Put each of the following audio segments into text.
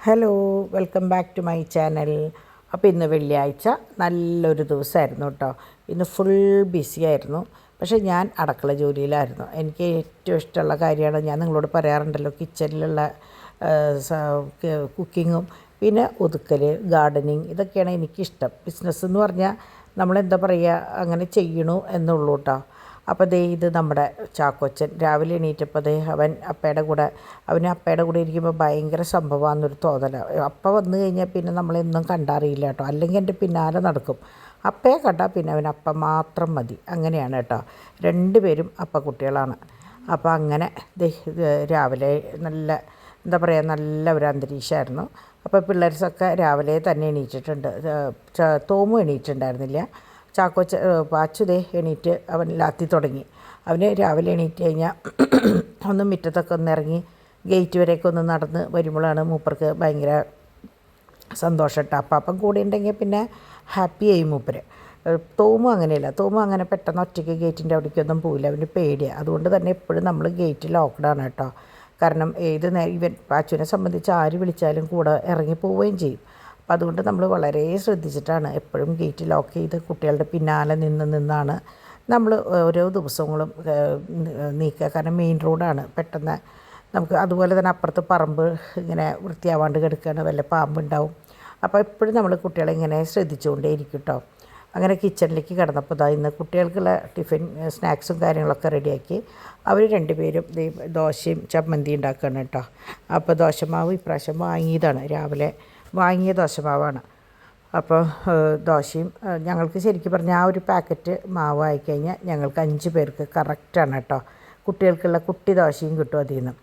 Hello, welcome back to my channel. അപ്പോൾ ഇന്ന് വെള്ളിയാഴ്ച നല്ലൊരു ദിവസമായിരുന്നു കേട്ടോ. ഇന്ന് ഫുൾ ബിസി ആയിരുന്നു. പക്ഷേ ഞാൻ അടുക്കള ജോലിയിലായിരുന്നു. എനിക്ക് ഏറ്റവും ഇഷ്ടമുള്ള കാര്യമാണ്, ഞാൻ നിങ്ങളോട് പറയാറുണ്ടല്ലോ, കിച്ചണിലുള്ള കുക്കിങ്ങും പിന്നെ ഒതുക്കൽ, ഗാർഡനിങ്, ഇതൊക്കെയാണ് എനിക്കിഷ്ടം. ബിസിനസ് എന്ന് പറഞ്ഞാൽ നമ്മളെന്താ പറയുക, അങ്ങനെ ചെയ്യണു എന്നുള്ളൂ കേട്ടോ. അപ്പോൾ ഇത് നമ്മുടെ ചാക്കോച്ചൻ രാവിലെ എണീറ്റപ്പോൾ അവൻ അപ്പയുടെ കൂടെ ഇരിക്കുമ്പോൾ ഭയങ്കര സംഭവമാണെന്നൊരു തോന്നലാണ്. അപ്പ വന്നു കഴിഞ്ഞാൽ പിന്നെ നമ്മളെന്നും കണ്ടറിയില്ല കേട്ടോ. അല്ലെങ്കിൽ എൻ്റെ പിന്നാലെ നടക്കും. അപ്പയെ കണ്ടാൽ പിന്നെ അവൻ അപ്പം മാത്രം മതി. അങ്ങനെയാണ് കേട്ടോ. രണ്ടുപേരും കുട്ടികളാണ്. അപ്പോൾ അങ്ങനെ രാവിലെ എന്താ പറയുക, നല്ല ഒരു അന്തരീക്ഷമായിരുന്നു. അപ്പോൾ പിള്ളേർക്കൊക്കെ രാവിലെ തന്നെ എണീറ്റിട്ടുണ്ട്. തോമു എണീറ്റിട്ടുണ്ടായിരുന്നില്ല. പാച്ചു എണീറ്റ് അവൻ ലാത്തി തുടങ്ങി. അവന് രാവിലെ എണീറ്റ് കഴിഞ്ഞാൽ ഒന്ന് മുറ്റത്തൊക്കെ ഒന്ന് ഇറങ്ങി ഗേറ്റ് വരെയൊക്കെ ഒന്ന് നടന്ന് വരുമ്പോഴാണ് മൂപ്പർക്ക് ഭയങ്കര സന്തോഷം കേട്ടോ. അപ്പം കൂടെ ഉണ്ടെങ്കിൽ പിന്നെ ഹാപ്പി ആയി മൂപ്പര്. തോമു അങ്ങനെയല്ല. തോമു അങ്ങനെ പെട്ടെന്ന് ഒറ്റയ്ക്ക് ഗേറ്റിൻ്റെ അവിടേക്കൊന്നും പോവില്ല. അവന് പേടിയാണ്. അതുകൊണ്ട് തന്നെ എപ്പോഴും നമ്മൾ ഗേറ്റ് ലോക്ക്ഡാണ് കേട്ടോ. കാരണം ഇവൻ പാച്ചുവിനെ സംബന്ധിച്ച് ആര് വിളിച്ചാലും കൂടെ ഇറങ്ങി പോവുകയും ചെയ്യും. അപ്പം അതുകൊണ്ട് നമ്മൾ വളരെ ശ്രദ്ധിച്ചിട്ടാണ് എപ്പോഴും ഗേറ്റ് ലോക്ക് ചെയ്ത് കുട്ടികളുടെ പിന്നാലെ നിന്നാണ് നമ്മൾ ഓരോ ദിവസങ്ങളും നീക്കുക. കാരണം മെയിൻ റോഡാണ്. പെട്ടെന്ന് നമുക്ക് അതുപോലെ തന്നെ അപ്പുറത്ത് പറമ്പ് ഇങ്ങനെ വൃത്തിയാവാണ്ട് കിടക്കുകയാണ്, വല്ല പാമ്പുണ്ടാവും. അപ്പോൾ എപ്പോഴും നമ്മൾ കുട്ടികളെ ഇങ്ങനെ ശ്രദ്ധിച്ചുകൊണ്ടേ ഇരിക്കും കേട്ടോ. അങ്ങനെ കിച്ചണിലേക്ക് കിടന്നപ്പോൾ ഇന്ന് കുട്ടികൾക്കുള്ള ടിഫിൻ സ്നാക്സും കാര്യങ്ങളൊക്കെ റെഡിയാക്കി. അവർ രണ്ടുപേരും ദോശയും ചമ്മന്തി ഉണ്ടാക്കുകയാണ് കേട്ടോ. അപ്പോൾ ദോശമാവ് ഇപ്രാവശ്യം വാങ്ങിയതാണ്, രാവിലെ വാങ്ങിയ ദോശമാവാണ്. അപ്പോൾ ദോശയും ഞങ്ങൾക്ക് ശരിക്കും പറഞ്ഞാൽ ആ ഒരു പാക്കറ്റ് മാവ് ആയിക്കഴിഞ്ഞാൽ ഞങ്ങൾക്ക് 5 പേർക്ക് കറക്റ്റാണ് കേട്ടോ. കുട്ടികൾക്കുള്ള കുട്ടി ദോശയും കിട്ടും അതിൽ നിന്ന്.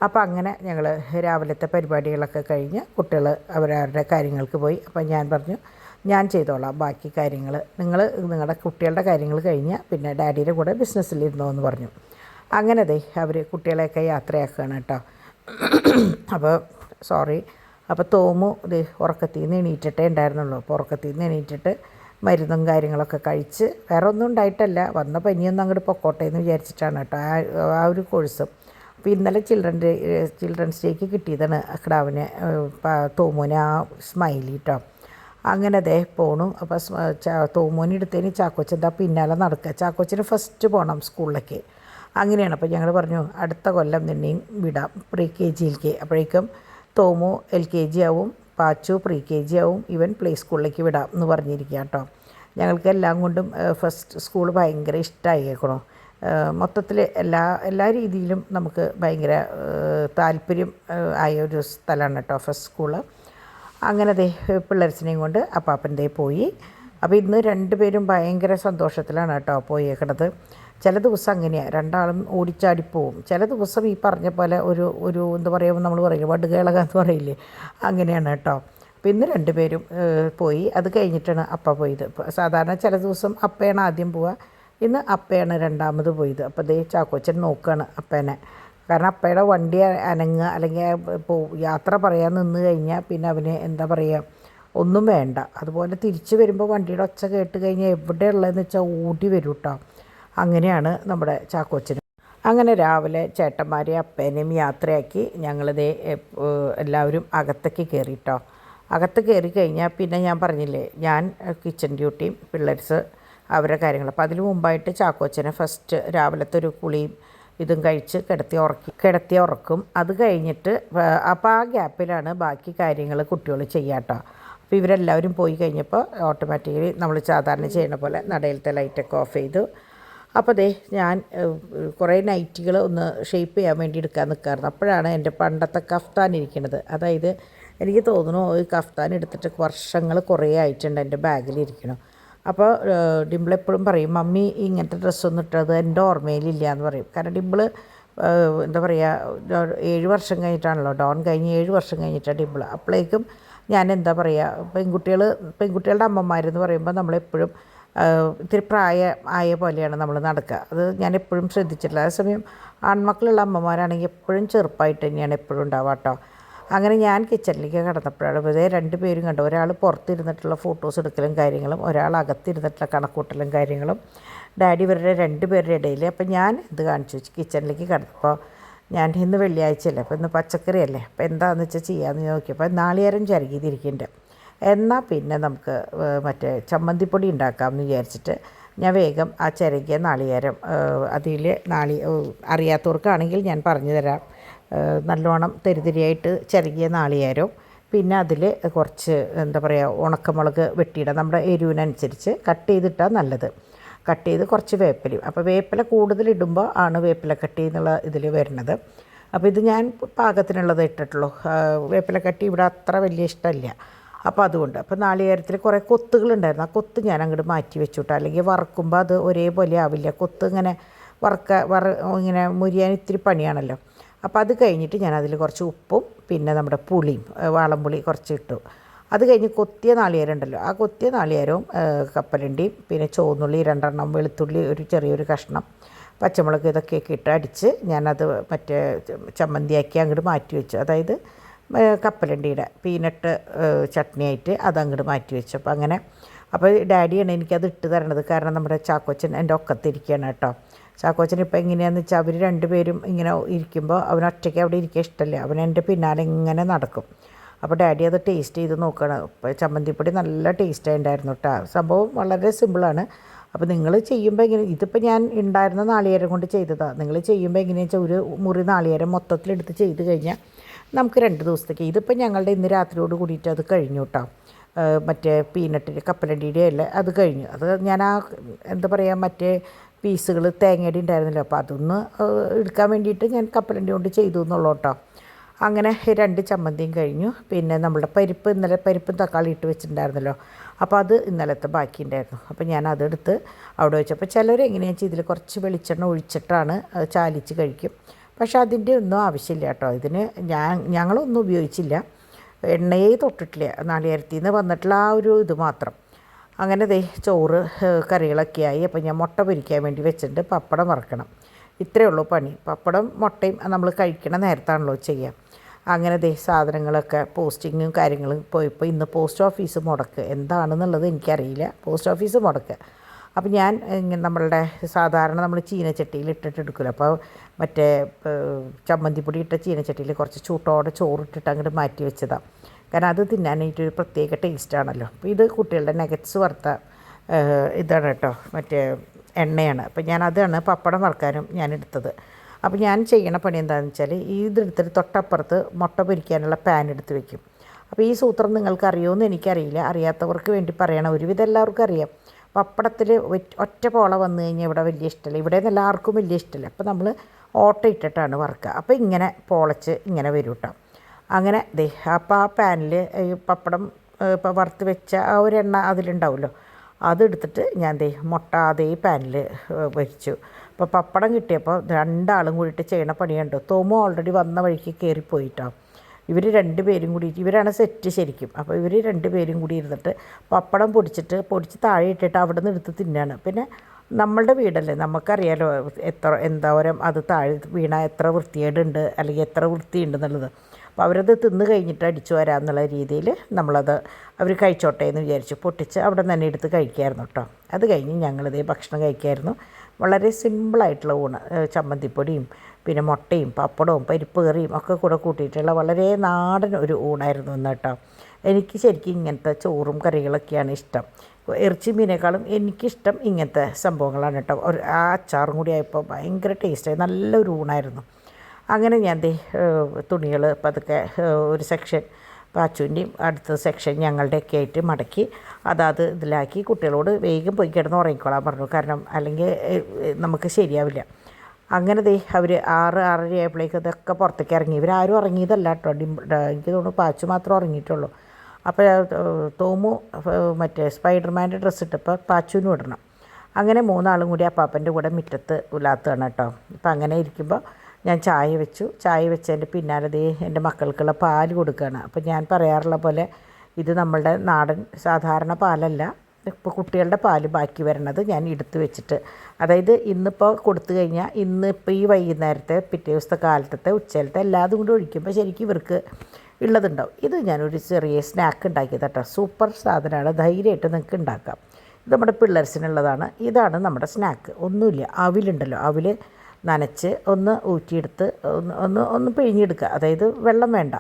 അപ്പോൾ അങ്ങനെ ഞങ്ങൾ രാവിലത്തെ പരിപാടികളൊക്കെ കഴിഞ്ഞ് കുട്ടികൾ അവരവരുടെ കാര്യങ്ങൾക്ക് പോയി. അപ്പോൾ ഞാൻ പറഞ്ഞു, ഞാൻ ചെയ്തോളാം ബാക്കി കാര്യങ്ങൾ, നിങ്ങളുടെ കുട്ടികളുടെ കാര്യങ്ങൾ കഴിഞ്ഞാൽ പിന്നെ ഡാഡിയുടെ കൂടെ ബിസിനസ്സിലിരുന്നോ എന്ന് പറഞ്ഞു. അങ്ങനെ അവർ കുട്ടികളെയൊക്കെ യാത്രയാക്കുകയാണ് കേട്ടോ. അപ്പോൾ തോമു ഉറക്കത്തിൽ നിന്ന് എണീറ്റിട്ടേ ഉണ്ടായിരുന്നുള്ളൂ. അപ്പോൾ ഉറക്കത്തിൽ നിന്ന് എണീറ്റിട്ട് മരുന്നും കാര്യങ്ങളൊക്കെ കഴിച്ച്, വേറെ ഒന്നും ഉണ്ടായിട്ടല്ല, വന്ന പനിയൊന്നും അങ്ങോട്ട് പൊക്കോട്ടെ എന്ന് വിചാരിച്ചിട്ടാണ് കേട്ടോ ആ ഒരു കോഴ്സും. അപ്പോൾ ഇന്നലെ ചിൽഡ്രൻസ് ഡേക്ക് കിട്ടിയതാണ് കിടാവിന്, തോമുവിന് ആ സ്മൈലി കേട്ടോ. അങ്ങനെ പോണു. അപ്പോൾ തോമോനെ എടുത്തതിന് ചാക്കോച്ചൻ പിന്നാലെ നടക്കുക. ചാക്കോച്ചന് ഫസ്റ്റ് പോകണം സ്കൂളിലേക്ക്. അങ്ങനെയാണ്. അപ്പോൾ ഞങ്ങൾ പറഞ്ഞു, അടുത്ത കൊല്ലം നിന്നെയും വിടാം പ്രീ KGയിലേക്ക്. അപ്പോഴേക്കും തോമു LKG ആവും, പാച്ചു പ്രീ KG ആവും, ഇവൻ പ്ലേ സ്കൂളിലേക്ക് വിടാം എന്ന് പറഞ്ഞിരിക്കുക കേട്ടോ. ഞങ്ങൾക്ക് എല്ലാം കൊണ്ടും ഫസ്റ്റ് സ്കൂൾ ഭയങ്കര ഇഷ്ടമായേക്കണോ. മൊത്തത്തിൽ എല്ലാ രീതിയിലും നമുക്ക് ഭയങ്കര താല്പര്യം ആയ ഒരു സ്ഥലമാണ് കേട്ടോ ഫസ്റ്റ് സ്കൂള്. അങ്ങനെ പിള്ളേർസിനെയും കൊണ്ട് അപ്പാപ്പൻ പോയി. അപ്പോൾ ഇന്ന് രണ്ടുപേരും ഭയങ്കര സന്തോഷത്തിലാണ് കേട്ടോ പോയേക്കണത്. ചില ദിവസം അങ്ങനെയാണ്, രണ്ടാളും ഓടിച്ചാടിപ്പോവും. ചില ദിവസം ഈ പറഞ്ഞ പോലെ ഒരു എന്താ പറയുക, നമ്മൾ പറയില്ലേ വടുകേളക എന്ന് പറയില്ലേ, അങ്ങനെയാണ് കേട്ടോ. അപ്പോൾ ഇന്ന് രണ്ടുപേരും പോയി. അത് കഴിഞ്ഞിട്ടാണ് അപ്പ പോയത്. സാധാരണ ചില ദിവസം അപ്പയാണ് ആദ്യം പോവുക, ഇന്ന് അപ്പയാണ് രണ്ടാമത് പോയത്. അപ്പോൾ ചാക്കോച്ചൻ നോക്കുകയാണ് അപ്പേനെ. കാരണം അപ്പയുടെ വണ്ടി അനങ്ങുക അല്ലെങ്കിൽ യാത്ര പറയാൻ നിന്ന് കഴിഞ്ഞാൽ പിന്നെ അവന് എന്താ പറയുക, ഒന്നും വേണ്ട. അതുപോലെ തിരിച്ച് വരുമ്പോൾ വണ്ടിയുടെ ഒച്ച കേട്ട് കഴിഞ്ഞാൽ എവിടെയുള്ളതെന്ന് വെച്ചാൽ ഓടി വരും കേട്ടോ. അങ്ങനെയാണ് നമ്മുടെ ചാക്കോച്ചന്. അങ്ങനെ രാവിലെ ചേട്ടന്മാരെ അപ്പേനെയും യാത്രയാക്കി എല്ലാവരും അകത്തേക്ക് കയറി കേട്ടോ. അകത്ത് കയറി കഴിഞ്ഞാൽ പിന്നെ ഞാൻ പറഞ്ഞില്ലേ, ഞാൻ കിച്ചൺ ഡ്യൂട്ടിയും പിള്ളേർസ് അവരുടെ കാര്യങ്ങൾ. അപ്പോൾ അതിന് മുമ്പായിട്ട് ചാക്കോച്ചനെ ഫസ്റ്റ് രാവിലത്തെ ഒരു കുളിയും ഇതും കഴിച്ച് കിടത്തി ഉറക്കും. അത് കഴിഞ്ഞിട്ട് അപ്പോൾ ആ ഗ്യാപ്പിലാണ് ബാക്കി കാര്യങ്ങൾ കുട്ടികൾ ചെയ്യാട്ടോ. അപ്പോൾ ഇവരെല്ലാവരും പോയി കഴിഞ്ഞപ്പോൾ ഓട്ടോമാറ്റിക്കലി നമ്മൾ സാധാരണ ചെയ്യുന്ന പോലെ നടയിലത്തെ ലൈറ്റൊക്കെ ഓഫ് ചെയ്തു. അപ്പോൾ ഞാൻ കുറേ നൈറ്റികൾ ഒന്ന് ഷേപ്പ് ചെയ്യാൻ വേണ്ടി എടുക്കാൻ നിൽക്കാറുണ്ട്. അപ്പോഴാണ് എൻ്റെ പണ്ടത്തെ കഫ്താൻ ഇരിക്കുന്നത്. അതായത് എനിക്ക് തോന്നുന്നു ഈ കഫ്താൻ എടുത്തിട്ട് വർഷങ്ങൾ കുറേ ആയിട്ടുണ്ട് എൻ്റെ ബാഗിലിരിക്കണം. അപ്പോൾ ഡിംപിൾ എപ്പോഴും പറയും, മമ്മി ഇങ്ങനത്തെ ഡ്രസ്സൊന്നും ഇട്ടത് എൻ്റെ ഓർമ്മയിലില്ല എന്ന് പറയും. കാരണം ഡിംപിൾ എന്താ പറയുക, 7 വർഷം കഴിഞ്ഞിട്ടാണല്ലോ ഡോൺ കഴിഞ്ഞ് 7 വർഷം കഴിഞ്ഞിട്ടാണ് ഡിംപിൾ. അപ്പോഴേക്കും ഞാൻ എന്താ പറയുക, പെൺകുട്ടികളുടെ അമ്മമാരെന്ന് പറയുമ്പോൾ നമ്മളെപ്പോഴും ഇത്തിരി ആയ പോലെയാണ് നമ്മൾ നടക്കുക. അത് ഞാൻ എപ്പോഴും ശ്രദ്ധിച്ചിട്ടില്ല. അതേസമയം ആൺമക്കളുള്ള അമ്മമാരാണെങ്കിൽ എപ്പോഴും ചെറുപ്പമായിട്ട് തന്നെയാണ് എപ്പോഴും ഉണ്ടാവുക കേട്ടോ. അങ്ങനെ ഞാൻ കിച്ചണിലേക്ക് കിടന്നപ്പോഴാണ് രണ്ടുപേരും കണ്ടു. ഒരാൾ പുറത്തിരുന്നിട്ടുള്ള ഫോട്ടോസ് എടുക്കലും കാര്യങ്ങളും, ഒരാൾ അകത്തിരുന്നിട്ടുള്ള കണക്കൂട്ടലും കാര്യങ്ങളും. ഡാഡി ഇവരുടെ 2 പേരുടെ ഇടയിൽ. അപ്പം ഞാൻ ഇത് കാണിച്ചു, കിച്ചണിലേക്ക് കിടന്നപ്പോൾ ഞാൻ ഇന്ന് വെള്ളിയാഴ്ചയല്ലേ, അപ്പോൾ ഇന്ന് പച്ചക്കറിയല്ലേ, അപ്പോൾ എന്താണെന്ന് വെച്ചാൽ ചെയ്യാമെന്ന് നോക്കിയപ്പോൾ നാളികേരം ചിരകിയതിരിക്കുന്നുണ്ട്. എന്നാൽ പിന്നെ നമുക്ക് മറ്റേ ചമ്മന്തിപ്പൊടി ഉണ്ടാക്കാമെന്ന് വിചാരിച്ചിട്ട് ഞാൻ വേഗം ആ ചിരകിയ നാളികേരം അതിൽ അറിയാത്തവർക്കാണെങ്കിൽ ഞാൻ പറഞ്ഞു തരാം. നല്ലോണം തരിതരിയായിട്ട് ചിരകിയ നാളികേരവും പിന്നെ അതിൽ കുറച്ച് എന്താ പറയുക ഉണക്കമുളക് വെട്ടിയിടാം, നമ്മുടെ എരിവിനനുസരിച്ച് കട്ട് ചെയ്തിട്ടാൽ നല്ലത്. കട്ട് ചെയ്ത് കുറച്ച് വേപ്പിലയും, അപ്പോൾ വേപ്പില കൂടുതലിടുമ്പോൾ ആണ് വേപ്പില കട്ടി എന്നുള്ള ഇതിൽ വരുന്നത്. അപ്പോൾ ഇത് ഞാൻ പാകത്തിനുള്ളത് ഇട്ടിട്ടുള്ളൂ. വേപ്പില കട്ടി ഇവിടെ അത്ര വലിയ ഇഷ്ടമല്ല, അപ്പോൾ അതുകൊണ്ട്. അപ്പോൾ നാളികേരത്തിൽ കുറേ കൊത്തുകളുണ്ടായിരുന്നു, ആ കൊത്ത് ഞാൻ അങ്ങോട്ട് മാറ്റി വെച്ചുട്ടോ, അല്ലെങ്കിൽ വറക്കുമ്പോൾ അത് ഒരേപോലെ ആവില്ല. കൊത്ത് ഇങ്ങനെ ഇങ്ങനെ മുരിയാൻ ഇത്തിരി പണിയാണല്ലോ. അപ്പോൾ അത് കഴിഞ്ഞിട്ട് ഞാൻ അതിൽ കുറച്ച് ഉപ്പും പിന്നെ നമ്മുടെ പുളിയും വാളംപുളി കുറച്ച് ഇട്ടു. അത് കഴിഞ്ഞ് കൊത്തിയ നാളികേരം ഉണ്ടല്ലോ, ആ കൊത്തിയ നാളികേരവും കപ്പലണ്ടിയും പിന്നെ ചുവന്നുള്ളി 2 എണ്ണം, വെളുത്തുള്ളി ഒരു ചെറിയൊരു കഷ്ണം, പച്ചമുളക് ഇതൊക്കെയൊക്കെ ഇട്ട് അടിച്ച് ഞാനത് മറ്റേ ചമ്മന്തിയാക്കി അങ്ങോട്ട് മാറ്റി വെച്ചു. അതായത് കപ്പലണ്ടിയുടെ പീനട്ട് ചട്നിയായിട്ട് അത് അങ്ങോട്ട് മാറ്റി വെച്ചു. അപ്പോൾ അങ്ങനെ അപ്പോൾ ഡാഡിയാണ് എനിക്കത് ഇട്ട് തരണത്, കാരണം നമ്മുടെ ചാക്കോച്ചൻ എൻ്റെ ഒക്കത്തിരിക്കുകയാണ് കേട്ടോ. ചാക്കോച്ചൻ ഇപ്പോൾ എങ്ങനെയാണെന്ന് വെച്ചാൽ അവർ 2 പേരും ഇങ്ങനെ ഇരിക്കുമ്പോൾ അവനൊറ്റയ്ക്ക് അവിടെ ഇരിക്കാൻ ഇഷ്ടമല്ല, അവൻ എൻ്റെ പിന്നാലെ ഇങ്ങനെ നടക്കും. അപ്പോൾ ഡാഡി അത് ടേസ്റ്റ് ചെയ്ത് നോക്കണം. ഇപ്പോൾ ചമ്മന്തിപ്പൊടി നല്ല ടേസ്റ്റ് ഉണ്ടായിരുന്നു കേട്ടോ. സംഭവം വളരെ സിമ്പിളാണ്. അപ്പോൾ നിങ്ങൾ ചെയ്യുമ്പോൾ ഇങ്ങനെ, ഇതിപ്പോൾ ഞാൻ ഉണ്ടായിരുന്ന നാളികേരം കൊണ്ട് ചെയ്തതാണ്. നിങ്ങൾ ചെയ്യുമ്പോൾ എങ്ങനെയാണെന്ന് വെച്ചാൽ ഒരു മുറി നാളികേരം മൊത്തത്തിലെടുത്ത് ചെയ്ത് കഴിഞ്ഞാൽ നമുക്ക് 2 ദിവസത്തേക്ക്. ഇതിപ്പോൾ ഞങ്ങളുടെ ഇന്ന് രാത്രിയോട് കൂടിയിട്ട് അത് കഴിഞ്ഞു കേട്ടോ. മറ്റേ പീനട്ടിൻ്റെ കപ്പലണ്ടിയുടെ അല്ല അത് കഴിഞ്ഞു. അത് ഞാൻ ആ എന്താ പറയുക മറ്റേ പീസുകൾ തേങ്ങയുടെ ഉണ്ടായിരുന്നല്ലോ, അപ്പോൾ അതൊന്ന് എടുക്കാൻ വേണ്ടിയിട്ട് ഞാൻ കപ്പലണ്ടി കൊണ്ട് ചെയ്തു എന്നുള്ളൂ കേട്ടോ. അങ്ങനെ 2 ചമ്മന്തിയും കഴിഞ്ഞു. പിന്നെ നമ്മളുടെ ഇന്നലെ പരിപ്പും തക്കാളി ഇട്ട് വെച്ചിട്ടുണ്ടായിരുന്നല്ലോ, അപ്പോൾ അത് ഇന്നലത്തെ ബാക്കി ഉണ്ടായിരുന്നു. അപ്പോൾ ഞാൻ അതെടുത്ത് അവിടെ വെച്ചു. അപ്പോൾ ചിലർ എങ്ങനെയാണെന്ന് വെച്ചാൽ ഇതിൽ കുറച്ച് വെളിച്ചെണ്ണ ഒഴിച്ചിട്ടാണ് ചാലിച്ച് കഴിക്കും. പക്ഷേ അതിൻ്റെ ഒന്നും ആവശ്യമില്ല കേട്ടോ. ഇതിന് ഞങ്ങളൊന്നും ഉപയോഗിച്ചില്ല, എണ്ണയെ തൊട്ടിട്ടില്ല, നാളികേരത്തിൽ നിന്ന് വന്നിട്ടുള്ള ആ ഒരു ഇത് മാത്രം. അങ്ങനെ ചോറ് കറികളൊക്കെ ആയി. അപ്പോൾ ഞാൻ മുട്ട പൊരിക്കാൻ വേണ്ടി വെച്ചിട്ടുണ്ട്, പപ്പടം വറക്കണം. ഇത്രയേ ഉള്ളൂ പണി. പപ്പടം മുട്ടയും നമ്മൾ കഴിക്കണ നേരത്താണല്ലോ ചെയ്യുക. അങ്ങനെ സാധനങ്ങളൊക്കെ പോസ്റ്റിങ്ങും കാര്യങ്ങളും പോയപ്പോൾ ഇന്ന് പോസ്റ്റ് ഓഫീസ് മുടക്ക് എന്താണെന്നുള്ളത് എനിക്കറിയില്ല. പോസ്റ്റ് ഓഫീസ് മുടക്ക്. അപ്പോൾ ഞാൻ നമ്മളുടെ സാധാരണ നമ്മൾ ചീനച്ചട്ടിയിൽ ഇട്ടിട്ടെടുക്കില്ല, അപ്പോൾ മറ്റേ ചമ്മന്തിപ്പൊടി ഇട്ട ചീനച്ചട്ടിയിൽ കുറച്ച് ചൂട്ടോടെ ചോറിട്ടിട്ട് അങ്ങോട്ട് മാറ്റി വെച്ചതാണ്. കാരണം അത് തിന്നാനായിട്ടൊരു പ്രത്യേക ടേസ്റ്റാണല്ലോ. അപ്പോൾ ഇത് കുട്ടികളുടെ നഗറ്റ്സ് വറുത്ത ഇതാണ് കേട്ടോ, മറ്റേ എണ്ണയാണ്. അപ്പോൾ ഞാൻ അതാണ് പപ്പടം വറുക്കാനും ഞാൻ എടുത്തത്. അപ്പോൾ ഞാൻ ചെയ്യണ പണി എന്താണെന്ന് വെച്ചാൽ ഇതെടുത്തിട്ട് തൊട്ടപ്പുറത്ത് മുട്ട പൊരിക്കാനുള്ള പാൻ എടുത്ത് വെക്കും. അപ്പോൾ ഈ സൂത്രം നിങ്ങൾക്ക് അറിയുമെന്ന് എനിക്കറിയില്ല, അറിയാത്തവർക്ക് വേണ്ടി പറയണം. ഒരുവിധം എല്ലാവർക്കും അറിയാം. പപ്പടത്തിൽ ഒറ്റ പോള വന്നു കഴിഞ്ഞാൽ ഇവിടെ വലിയ ഇഷ്ടമല്ല, ഇവിടെ നിന്ന് എല്ലാവർക്കും വലിയ ഇഷ്ടമല്ല. അപ്പോൾ നമ്മൾ ഓട്ട ഇട്ടിട്ടാണ് വറുക്കുക. അപ്പോൾ ഇങ്ങനെ പോളച്ച് ഇങ്ങനെ വരും കേട്ടോ. അങ്ങനെ അപ്പോൾ ആ പാനിൽ പപ്പടം ഇപ്പോൾ വറുത്ത് വെച്ച ആ ഒരു എണ്ണ അതിലുണ്ടാവുമല്ലോ, അതെടുത്തിട്ട് ഞാൻ മുട്ട അതേ പാനിൽ വെച്ചു. അപ്പോൾ പപ്പടം കിട്ടിയപ്പോൾ 2 ആളും കൂടിയിട്ട് ചെയ്യണ പണിയുണ്ട്. തോമു ഓൾറെഡി വന്ന വഴിക്ക് കയറിപ്പോയിട്ടോ. ഇവർ 2 പേരും കൂടി, ഇവരാണ് സെറ്റ് ശരിക്കും. അപ്പോൾ ഇവർ 2 പേരും കൂടി ഇരുന്നിട്ട് പപ്പടം പൊടിച്ച് താഴെ ഇട്ടിട്ട് അവിടെ നിന്ന് എടുത്ത് തിന്നാണ്. പിന്നെ നമ്മളുടെ വീടല്ലേ, നമുക്കറിയാലോ എന്തോരം അത് താഴെ വീണാൽ എത്ര വൃത്തികേടുണ്ട് അല്ലെങ്കിൽ എത്ര വൃത്തിയുണ്ടെന്നുള്ളത്. അപ്പോൾ അവരത് തിന്ന് കഴിഞ്ഞിട്ട് അടിച്ചു വരാമെന്നുള്ള രീതിയിൽ നമ്മളത് അവർ കഴിച്ചോട്ടെ എന്ന് വിചാരിച്ചു പൊട്ടിച്ച് അവിടെ തന്നെ എടുത്ത് കഴിക്കായിരുന്നു കേട്ടോ. അത് കഴിഞ്ഞ് ഞങ്ങളിതേ ഭക്ഷണം കഴിക്കായിരുന്നു. വളരെ സിമ്പിളായിട്ടുള്ള ഊണ്, ചമ്മന്തിപ്പൊടിയും പിന്നെ മുട്ടയും പപ്പടവും പരിപ്പ് കറിയും ഒക്കെ കൂടെ കൂട്ടിയിട്ടുള്ള വളരെ നാടൻ ഒരു ഊണായിരുന്നു ഇന്ന് കേട്ടോ. എനിക്ക് ശരിക്കും ഇങ്ങനത്തെ ചോറും കറികളൊക്കെയാണ് ഇഷ്ടം. ഇറച്ചി മീനേക്കാളും എനിക്കിഷ്ടം ഇങ്ങനത്തെ സംഭവങ്ങളാണ് കേട്ടോ. ആ അച്ചാറും കൂടി ആയപ്പോൾ ഭയങ്കര ടേസ്റ്റായി, നല്ലൊരു ഊണായിരുന്നു. അങ്ങനെ ഞാൻ തുണികൾ പതുക്കെ ഒരു സെക്ഷൻ പാച്ചുവിൻ്റെയും അടുത്ത സെക്ഷൻ ഞങ്ങളുടെയൊക്കെ ആയിട്ട് മടക്കി അതാത് ഇതിലാക്കി കുട്ടികളോട് വേഗം പോയി കിടന്ന് ഉറങ്ങിക്കോളാൻ പറഞ്ഞു. കാരണം അല്ലെങ്കിൽ നമുക്ക് ശരിയാവില്ല. അങ്ങനെ അവർ 6-6:30 ആയപ്പോഴേക്ക് ഇതൊക്കെ പുറത്തേക്ക് ഇറങ്ങി. ഇവരാരും ഉറങ്ങിയതല്ല കേട്ടോ, എനിക്ക് തോന്നുന്നു പാച്ചു മാത്രമേ ഉറങ്ങിയിട്ടുള്ളൂ. അപ്പോൾ തോമു മറ്റേ സ്പൈഡർമാൻ്റെ ഡ്രസ്സ് ഇട്ടപ്പോൾ പാച്ചുവിനും ഇടണം. അങ്ങനെ 3 ആളും കൂടി അപ്പാപ്പൻ്റെ കൂടെ മുറ്റത്ത് ഉലാത്തുകയാണ് കേട്ടോ. ഇപ്പം അങ്ങനെ ഇരിക്കുമ്പോൾ ഞാൻ ചായ വെച്ചതിൻ്റെ പിന്നാലെ എൻ്റെ മക്കൾക്കുള്ള പാല് കൊടുക്കുകയാണ്. അപ്പോൾ ഞാൻ പറയാറുള്ള പോലെ ഇത് നമ്മളുടെ നാടൻ സാധാരണ പാലല്ല, ഇപ്പോൾ കുട്ടികളുടെ പാല് ബാക്കി വരണത് ഞാൻ എടുത്ത് വെച്ചിട്ട്, അതായത് ഇന്നിപ്പോൾ കൊടുത്തു കഴിഞ്ഞാൽ ഇന്നിപ്പോൾ ഈ വൈകുന്നേരത്തെ പിറ്റേ ദിവസത്തെ കാലത്തെ ഉച്ചയിലത്തെ എല്ലാതും കൂടി ഒഴിക്കുമ്പോൾ ശരിക്കും ഇവർക്ക് ഉള്ളതുണ്ടാവും. ഇത് ഞാനൊരു ചെറിയ സ്നാക്ക് ഉണ്ടാക്കിയത് കേട്ടോ. സൂപ്പർ സാധനമാണ്, ധൈര്യമായിട്ട് നിങ്ങൾക്ക് ഉണ്ടാക്കാം. ഇത് നമ്മുടെ പിള്ളേഴ്സിനുള്ളതാണ്. ഇതാണ് നമ്മുടെ സ്നാക്ക്. ഒന്നുമില്ല, അവിലുണ്ടല്ലോ, അവിൽ നനച്ച് ഒന്ന് ഊറ്റിയെടുത്ത് ഒന്ന് ഒന്ന് ഒന്ന് പിഴിഞ്ഞെടുക്കുക, അതായത് വെള്ളം വേണ്ട.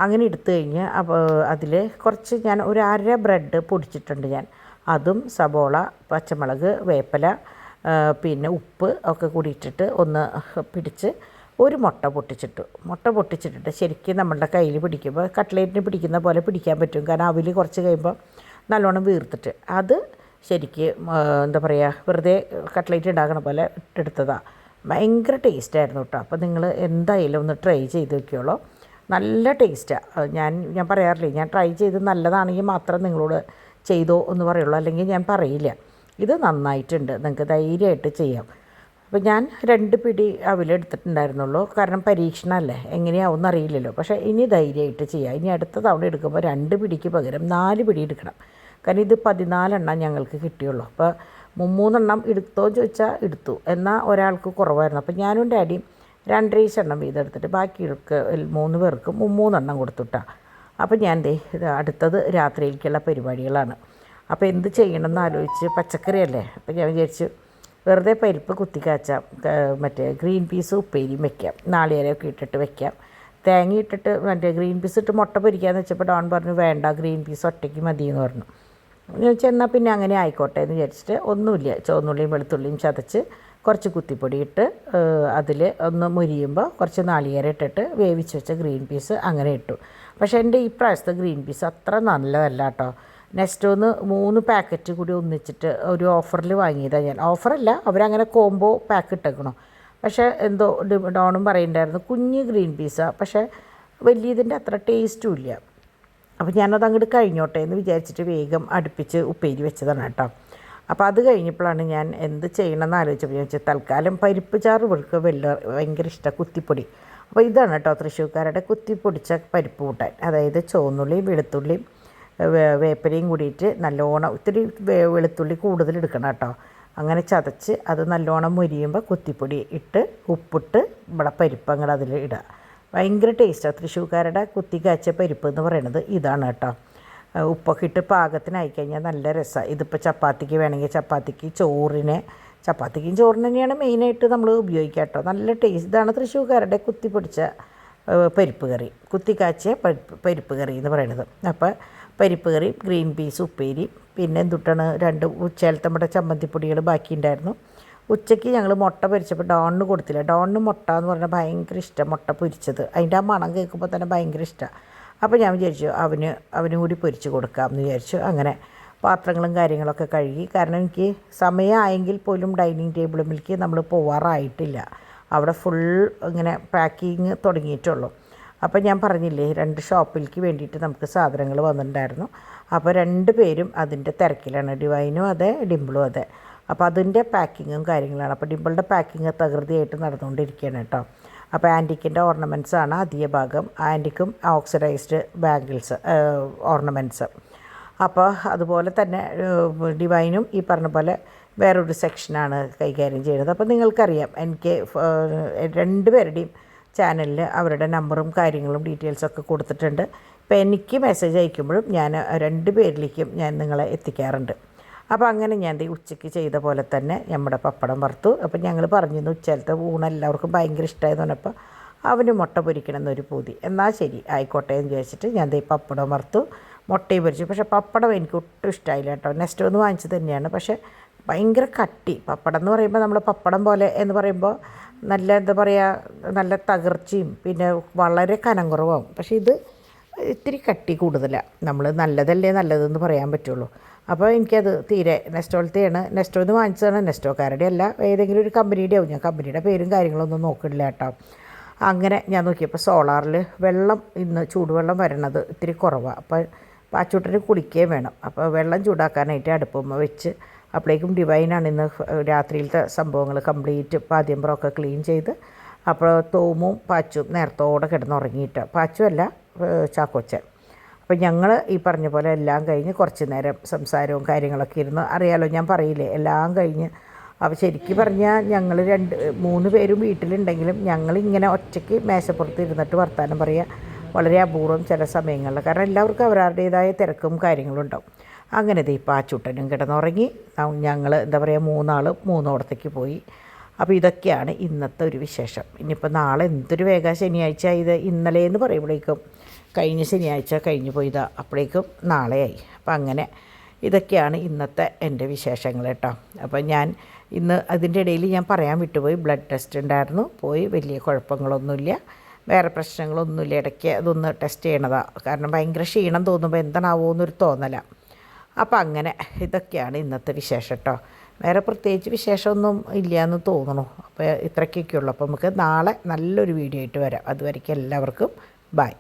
അങ്ങനെ എടുത്തു കഴിഞ്ഞ് അപ്പോൾ അതിൽ കുറച്ച് ഞാൻ ഒരു അര ബ്രെഡ് പൊടിച്ചിട്ടുണ്ട് ഞാൻ. അതും സബോള, പച്ചമുളക്, വേപ്പില, പിന്നെ ഉപ്പ് ഒക്കെ കൂടി ഇട്ടിട്ട് ഒന്ന് പിടിച്ച് ഒരു മുട്ട പൊട്ടിച്ചിട്ടിട്ട് ശരിക്കും നമ്മളുടെ കയ്യിൽ പിടിക്കുമ്പോൾ കട്ട്ലേറ്റിന് പിടിക്കുന്ന പോലെ പിടിക്കാൻ പറ്റും. കാരണം അവിൽ കുറച്ച് കഴിയുമ്പോൾ നല്ലോണം വീർത്തിട്ട് അത് ശരിക്ക് എന്താ പറയുക, വെറുതെ കട്ട്ലേറ്റ് ഉണ്ടാക്കണ പോലെ ഇട്ടെടുത്തതാണ്. ഭയങ്കര ടേസ്റ്റായിരുന്നു കേട്ടോ. അപ്പോൾ നിങ്ങൾ എന്തായാലും ഒന്ന് ട്രൈ ചെയ്ത് നോക്കിയോളൂ, നല്ല ടേസ്റ്റാണ്. ഞാൻ പറയാറില്ലേ, ഞാൻ ട്രൈ ചെയ്ത് നല്ലതാണെങ്കിൽ മാത്രം നിങ്ങളോട് ചെയ്തോ എന്ന് പറയുള്ളൂ, അല്ലെങ്കിൽ ഞാൻ പറയില്ല. ഇത് നന്നായിട്ടുണ്ട്, നിങ്ങൾക്ക് ധൈര്യമായിട്ട് ചെയ്യാം. അപ്പോൾ ഞാൻ 2 പിടി അവിലെടുത്തിട്ടുണ്ടായിരുന്നുള്ളൂ, കാരണം പരീക്ഷണമല്ലേ, എങ്ങനെയാവും എന്നറിയില്ലല്ലോ. പക്ഷേ ഇനി ധൈര്യമായിട്ട് ചെയ്യാം. ഇനി അടുത്ത തവണ എടുക്കുമ്പോൾ 2 പിടിക്ക് പകരം 4 പിടി എടുക്കണം. കാരണം ഇത് 14 എണ്ണം ഞങ്ങൾക്ക് കിട്ടിയുള്ളൂ. അപ്പോൾ 3 എണ്ണം എടുത്തോ ചോദിച്ചാൽ എടുത്തു, എന്നാൽ ഒരാൾക്ക് കുറവായിരുന്നു. അപ്പോൾ ഞാനും ഡാഡിയും 2.5 എണ്ണം വീതം എടുത്തിട്ട് ബാക്കി 3 പേർക്കും 3 എണ്ണം കൊടുത്തുട്ടാ. അപ്പോൾ ഞാൻ അടുത്തത് രാത്രിയിലേക്കുള്ള പരിപാടികളാണ്. അപ്പോൾ എന്ത് ചെയ്യണമെന്ന് ആലോചിച്ച്, പച്ചക്കറിയല്ലേ, അപ്പോൾ ഞാൻ വിചാരിച്ചു വെറുതെ പരിപ്പ് കുത്തിക്കാച്ചാം, മറ്റേ ഗ്രീൻ പീസ് ഉപ്പേരിയും വെക്കാം, നാളികേരമൊക്കെ ഇട്ടിട്ട് വെക്കാം, തേങ്ങ ഇട്ടിട്ട് മറ്റേ ഗ്രീൻ പീസ് ഇട്ട് മുട്ട പൊരിക്കാമെന്ന് വെച്ചപ്പോൾ ഡോൺ പറഞ്ഞു വേണ്ട, ഗ്രീൻ പീസ് ഒറ്റയ്ക്ക് മതിയെന്ന് പറഞ്ഞു. ഞാൻ വെച്ചാൽ എന്നാൽ പിന്നെ അങ്ങനെ ആയിക്കോട്ടെ എന്ന് വിചാരിച്ചിട്ട് ഒന്നുമില്ല, ചുവന്നുള്ളിയും വെളുത്തുള്ളിയും ചതച്ച് കുറച്ച് കുത്തിപ്പൊടി ഇട്ട് അതിൽ ഒന്ന് മുരിയുമ്പോൾ കുറച്ച് നാളികേരം ഇട്ടിട്ട് വേവിച്ച് വെച്ച ഗ്രീൻ പീസ് അങ്ങനെ ഇട്ടു. പക്ഷേ എൻ്റെ ഈ പ്രാവശ്യത്തെ ഗ്രീൻ പീസ് അത്ര നല്ലതല്ല കേട്ടോ. നെസ്റ്റോന്ന് 3 പാക്കറ്റ് കൂടി ഒന്നിച്ചിട്ട് ഒരു ഓഫറിൽ വാങ്ങിയതാണ് ഞാൻ. ഓഫറല്ല, അവരങ്ങനെ കോംബോ പാക്ക് ഇട്ടേക്കണോ. പക്ഷേ എന്തോ ഡോണും പറയുന്നുണ്ടായിരുന്നു കുഞ്ഞ് ഗ്രീൻ പീസാണ്, പക്ഷേ വലിയതിൻ്റെ അത്ര ടേസ്റ്റും ഇല്ല. അപ്പോൾ ഞാനത് അങ്ങോട്ട് കഴിഞ്ഞോട്ടെ എന്ന് വിചാരിച്ചിട്ട് വേഗം അടുപ്പിച്ച് ഉപ്പേരി വെച്ചതാണ് കേട്ടോ. അപ്പോൾ അത് കഴിഞ്ഞപ്പോഴാണ് ഞാൻ എന്ത് ചെയ്യണമെന്ന് ആലോചിച്ചപ്പോൾ ഞാൻ വെച്ചാൽ തൽക്കാലം പരിപ്പ് ചാറ് ഇവർക്ക് ഭയങ്കര ഇഷ്ടമാണ്, കുത്തിപ്പൊടി. അപ്പോൾ ഇതാണ് കേട്ടോ തൃശ്ശൂർക്കാരുടെ കുത്തിപ്പൊടിച്ച പരിപ്പ് കൂട്ടാൻ. അതായത് ചുവന്നുള്ളിയും വെളുത്തുള്ളിയും വേപ്പിലയും കൂടിയിട്ട് നല്ലോണം, ഇത്തിരി വെളുത്തുള്ളി കൂടുതൽ എടുക്കണം കേട്ടോ. അങ്ങനെ ചതച്ച് അത് നല്ലോണം മുരിയുമ്പോൾ കുത്തിപ്പൊടി ഇട്ട് ഉപ്പിട്ട് ഇവിടെ പരിപ്പ് അങ്ങോട്ട് അതിൽ ഇടുക. ഭയങ്കര ടേസ്റ്റാണ്. തൃശ്ശൂർക്കാരുടെ കുത്തി കാച്ച പരിപ്പ് എന്ന് പറയുന്നത് ഇതാണ് കേട്ടോ. ഉപ്പൊക്കെ ഇട്ട് പാകത്തിനായി കഴിഞ്ഞാൽ നല്ല രസമാണ്. ഇതിപ്പോൾ ചപ്പാത്തിക്ക് വേണമെങ്കിൽ ചപ്പാത്തിക്കും ചോറിന് തന്നെയാണ് മെയിനായിട്ട് നമ്മൾ ഉപയോഗിക്കുക കേട്ടോ. നല്ല ടേസ്റ്റ്. ഇതാണ് തൃശ്ശൂർക്കാരുടെ കുത്തിപ്പൊടിച്ച പരിപ്പ് കറി, കുത്തിക്കാച്ചിയ പരിപ്പ് കറി എന്ന് പറയുന്നത്. അപ്പോൾ പരിപ്പ് കറി, ഗ്രീൻ പീസ് ഉപ്പേരി, പിന്നെ എന്തുട്ടാണ് 2 ഉച്ചയിലത്തെ നമ്മുടെ ചമ്മന്തിപ്പൊടികൾ ബാക്കിയുണ്ടായിരുന്നു. ഉച്ചയ്ക്ക് ഞങ്ങൾ മുട്ട പൊരിച്ചപ്പോൾ ഡോണിന് കൊടുത്തില്ല. ഡോണിന് മുട്ട എന്ന് പറഞ്ഞാൽ ഭയങ്കര ഇഷ്ടം, മുട്ട പൊരിച്ചത്. അതിൻ്റെ ആ മണം കേൾക്കുമ്പോൾ തന്നെ ഭയങ്കര ഇഷ്ടമാണ്. അപ്പോൾ ഞാൻ വിചാരിച്ചു അവനും കൂടി പൊരിച്ച് കൊടുക്കാമെന്ന് വിചാരിച്ചു. അങ്ങനെ പാത്രങ്ങളും കാര്യങ്ങളൊക്കെ കഴുകി. കാരണം എനിക്ക് സമയമായെങ്കിൽ പോലും ഡൈനിങ് ടേബിളിലേക്ക് നമ്മൾ പോവാറായിട്ടില്ല. അവിടെ ഫുൾ ഇങ്ങനെ പാക്കിങ് തുടങ്ങിയിട്ടുള്ളൂ. അപ്പോൾ ഞാൻ പറഞ്ഞില്ലേ 2 ഷോപ്പിലേക്ക് വേണ്ടിയിട്ട് നമുക്ക് സാധനങ്ങൾ വന്നിട്ടുണ്ടായിരുന്നു. അപ്പോൾ 2 പേരും അതിൻ്റെ തിരക്കിലാണ്, ഡിവൈനും അതെ ഡിംപിളും അതെ. അപ്പോൾ അതിൻ്റെ പാക്കിങ്ങും കാര്യങ്ങളാണ്. അപ്പോൾ ഡിംപിളുടെ പാക്കിങ് തകൃതിയായിട്ട് നടന്നുകൊണ്ടിരിക്കുകയാണ് കേട്ടോ. അപ്പോൾ ആൻറ്റിക്കിൻ്റെ ഓർണമെൻറ്റ്സാണ് അധിക ഭാഗം, ആൻറ്റിക്കും ഓക്സിഡൈസ്ഡ് ബാംഗിൾസ് ഓർണമെൻറ്റ്സ്. അപ്പോൾ അതുപോലെ തന്നെ ഡിവൈനും ഈ പറഞ്ഞ പോലെ വേറൊരു സെക്ഷനാണ് കൈകാര്യം ചെയ്യുന്നത്. അപ്പോൾ നിങ്ങൾക്കറിയാം എനിക്ക് 2 പേരുടെയും ചാനലിൽ അവരുടെ നമ്പറും കാര്യങ്ങളും ഡീറ്റെയിൽസൊക്കെ കൊടുത്തിട്ടുണ്ട്. ഇപ്പോൾ എനിക്ക് മെസ്സേജ് അയക്കുമ്പോഴും ഞാൻ 2 പേരിലേക്കും ഞാൻ നിങ്ങളെ എത്തിക്കാറുണ്ട്. അപ്പോൾ അങ്ങനെ ഞാൻ ഉച്ചയ്ക്ക് ചെയ്ത പോലെ തന്നെ നമ്മുടെ പപ്പടം വറുത്തു. അപ്പോൾ ഞങ്ങൾ പറഞ്ഞിരുന്നു ഉച്ചയിലത്തെ ഊണ് എല്ലാവർക്കും ഭയങ്കര ഇഷ്ടമായെന്ന് പറഞ്ഞപ്പോൾ അവന് മുട്ട പൊരിക്കണം എന്നൊരു പൂതി. എന്നാൽ ശരി ആയിക്കോട്ടെ എന്ന് വിചാരിച്ചിട്ട് ഞാൻ പപ്പടം വറുത്തു, മുട്ടയും പൊരിച്ചു. പക്ഷേ പപ്പടം എനിക്ക് ഒട്ടും ഇഷ്ടമായില്ല കേട്ടോ. നെക്സ്റ്റ് ഒന്ന് വാങ്ങിച്ചത് തന്നെയാണ്, പക്ഷേ ഭയങ്കര കട്ടി. പപ്പടം എന്ന് പറയുമ്പോൾ നമ്മൾ പപ്പടം പോലെ എന്ന് പറയുമ്പോൾ നല്ല എന്താ പറയുക, നല്ല തകർച്ചയും പിന്നെ വളരെ കനം കുറവാകും. പക്ഷേ ഇത് ഇത്തിരി കട്ടി കൂടുതലാണ്. നമ്മൾ നല്ലതല്ലേ നല്ലതെന്ന് പറയാൻ പറ്റുള്ളൂ. അപ്പോൾ എനിക്കത് തീരെ നെസ്റ്റോളത്തെയാണ്. നെസ്റ്റോന്ന് വാങ്ങിച്ചതാണ്, നെസ്റ്റോക്കാരുടെ അല്ല, ഏതെങ്കിലും ഒരു കമ്പനിയുടെ ആവും. ഞാൻ കമ്പനിയുടെ പേരും കാര്യങ്ങളൊന്നും നോക്കില്ല കേട്ടോ. അങ്ങനെ ഞാൻ നോക്കിയപ്പോൾ സോളാറിൽ വെള്ളം ഇന്ന് ചൂടുവെള്ളം വരണത് ഇത്തിരി കുറവാണ്. അപ്പോൾ പാച്ചൂട്ടിന് കുളിക്കുകയും വേണം. അപ്പോൾ വെള്ളം ചൂടാക്കാനായിട്ട് അടുപ്പുമ്മ വെച്ച് അപ്പോഴേക്കും ഡിവൈനാണ് ഇന്ന് രാത്രിയിലത്തെ സംഭവങ്ങൾ കംപ്ലീറ്റ് പാദ്യമ്പറമൊക്കെ ക്ലീൻ ചെയ്ത്. അപ്പോൾ തോമും പാച്ചും നേരത്തോടെ കിടന്നുറങ്ങിയിട്ട്, പാച്ചുമല്ല ചാക്കോച്ചൻ. അപ്പോൾ ഞങ്ങൾ ഈ പറഞ്ഞ പോലെ എല്ലാം കഴിഞ്ഞ് കുറച്ച് നേരം സംസാരവും കാര്യങ്ങളൊക്കെ ഇരുന്ന്, അറിയാലോ ഞാൻ പറയില്ലേ എല്ലാം കഴിഞ്ഞ്. അപ്പോൾ ശരിക്കും പറഞ്ഞാൽ ഞങ്ങൾ 3 പേരും വീട്ടിലുണ്ടെങ്കിലും ഞങ്ങളിങ്ങനെ ഒറ്റയ്ക്ക് മേശപ്പുറത്ത് ഇരുന്നിട്ട് വർത്താനം പറയുക വളരെ അപൂർവം ചില സമയങ്ങളിൽ. കാരണം എല്ലാവർക്കും അവരവരുടേതായ തിരക്കും കാര്യങ്ങളും ഉണ്ടാവും. അങ്ങനെ പാച്ചൂട്ടനും കിടന്നുറങ്ങി. ഞങ്ങൾ എന്താ പറയുക 3 ആൾ 3 പോയി. അപ്പോൾ ഇതൊക്കെയാണ് ഇന്നത്തെ ഒരു വിശേഷം. ഇനിയിപ്പോൾ നാളെ എന്തൊരു വേഗം ശനിയാഴ്ച ഇത് ഇന്നലെയെന്ന് പറയുമ്പോഴേക്കും കഴിഞ്ഞ ശനിയാഴ്ച കഴിഞ്ഞു പോയതാ, അപ്പോഴേക്കും നാളെയായി. അപ്പം അങ്ങനെ ഇതൊക്കെയാണ് ഇന്നത്തെ എൻ്റെ വിശേഷങ്ങൾ കേട്ടോ. അപ്പം ഞാൻ ഇന്ന് അതിൻ്റെ ഇടയിൽ ഞാൻ പറയാൻ വിട്ടുപോയി, ബ്ലഡ് ടെസ്റ്റ് ഉണ്ടായിരുന്നു, പോയി, വലിയ കുഴപ്പങ്ങളൊന്നുമില്ല, വേറെ പ്രശ്നങ്ങളൊന്നുമില്ല. ഇടയ്ക്ക് അതൊന്ന് ടെസ്റ്റ് ചെയ്യണതാണ്, കാരണം ഭയങ്കര ക്ഷീണം തോന്നുമ്പോൾ എന്താണാവോ എന്നൊരു തോന്നലാണ്. അപ്പം അങ്ങനെ ഇതൊക്കെയാണ് ഇന്നത്തെ വിശേഷം കേട്ടോ. വേറെ പ്രത്യേകിച്ച് വിശേഷമൊന്നും ഇല്ല എന്ന് തോന്നുന്നു. അപ്പോൾ ഇത്രയ്ക്കൊക്കെ ഉള്ളൂ. അപ്പോൾ നമുക്ക് നാളെ നല്ലൊരു വീഡിയോ ആയിട്ട് വരാം. അതുവരയ്ക്കും എല്ലാവർക്കും ബൈ.